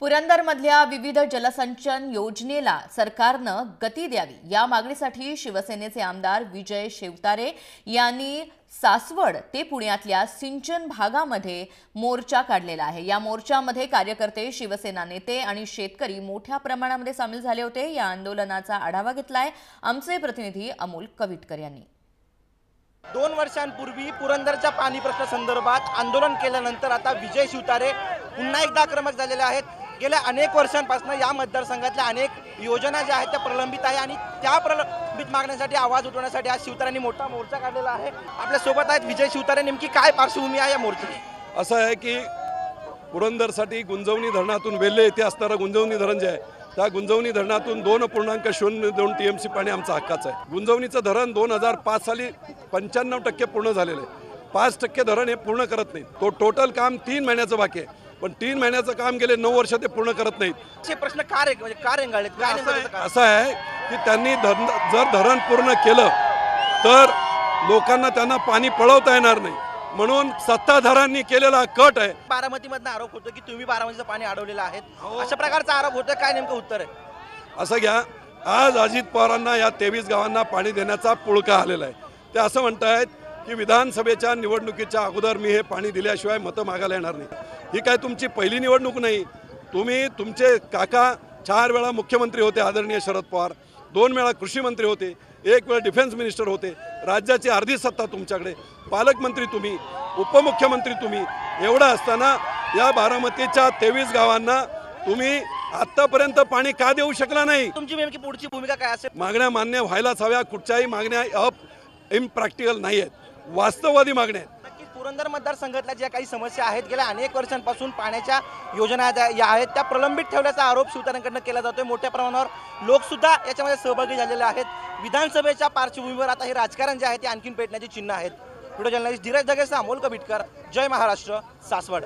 पुरंदरमधल्या विविध जलसंचन योजनेला सरकारनं गती द्यावी या मागणीसाठी शिवसेनेचे आमदार विजय शिवतारे यांनी सासवड ते पुण्यातल्या सिंचन भागामध्ये मोर्चा काढलेला आहे। या मोर्चामध्ये कार्यकर्ते, शिवसेना नेते आणि शेतकरी मोठ्या प्रमाणामध्ये सामील झाले होते। या आंदोलनाचा आढावा घेतलाय आमचे प्रतिनिधी अमोल कविटकर यांनी। 2 वर्षांपूर्वी पुरंदरच्या पाणी प्रश्न संदर्भात आंदोलन केल्यानंतर आता विजय शिवतारे पुन्हा एकदा आक्रमक झालेले आहेत। गेल्या अनेक वर्षांपासून या मतदारसंघातल्या अनेक योजना ज्या आहेत त्या प्रलंबित आहे आणि त्या प्रलंबित मागण्यासाठी आवाज उठवण्यासाठी आज शिवतारेंनी मोठा मोर्चा काढलेला आहे। आपल्या सोबत आहेत विजय शिवतारे। नेमकी काय पार्श्वभूमी आहे या मोर्चाची? असं आहे की पुरंदरसाठी गुंजवणी धरणातून वेल्हे येथे असणारं गुंजवणी धरण जे आहे त्या गुंजवणी धरणातून 2.02 TMC पाणी आमचं हक्काचं आहे। गुंजवणीचं धरण 2005 साली 95% पूर्ण झालेलं आहे। 5% धरण हे पूर्ण करत नाही। तो टोटल काम 3 महिन्याचं बाकी आहे, पण 3 महिन्याचं काम गेले 9 वर्ष ते पूर्ण करत नाहीत। असे प्रश्न का रेंगाळलेत? असं आहे की त्यांनी जर धरण पूर्ण केलं तर लोकांना त्यांना पाणी पळवता येणार नाही, म्हणून सत्ताधाऱ्यांनी केलेला कट आहे। बारामतीमधनं आरोप होतो की तुम्ही बारामतीचं पाणी अडवलेलं आहे, अशा प्रकारचा आरोप होतो। काय नेमकं उत्तर आहे? असं घ्या, आज अजित पवारांना या 23 गावांना पाणी देण्याचा पुळका आलेला आहे। ते असं म्हणतायत की विधानसभेच्या निवडणुकीच्या अगोदर मी हे पाणी दिल्याशिवाय मतं मागायला येणार नाही। ही काय तुमची पहिली निवडणूक नाही। तुम्ही तुमचे काका 4 वेळा मुख्यमंत्री होते आदरणीय शरद पवार, 2 वेळा कृषी मंत्री होते, 1 वेळा डिफेन्स मिनिस्टर होते। राज्याची अर्धी सत्ता तुमच्याकडे, पालकमंत्री तुम्ही, उपमुख्यमंत्री तुम्ही। एवढं असताना या बारामतीच्या 23 गावांना तुम्ही आतापर्यंत पाणी का देऊ शकला नाही? तुमची नेमकी पुढची भूमिका काय असेल? मागण्या मान्य व्हायलाच हव्या। कुठच्याही मागण्या इम्प्रॅक्टिकल नाही आहेत, वास्तववादी मागण्या आहेत। नक्कीच पुरंदर मतदारसंघातल्या ज्या काही समस्या आहेत, गेल्या अनेक वर्षांपासून पाण्याच्या योजना या आहेत त्या प्रलंबित ठेवल्याचा आरोप शिवतारेंकडून केला जातोय। मोठ्या प्रमाणावर लोक सुद्धा याच्यामध्ये सहभागी झालेले आहेत। विधानसभेच्या पार्श्वभूमीवर आता हे राजकारण जे आहे ते आणखीन पेटण्याची चिन्ह आहेत। व्हिडिओ जर्नलिस्ट धीरज दगेसह अमोल कविटकर, जय महाराष्ट्र, सासवड।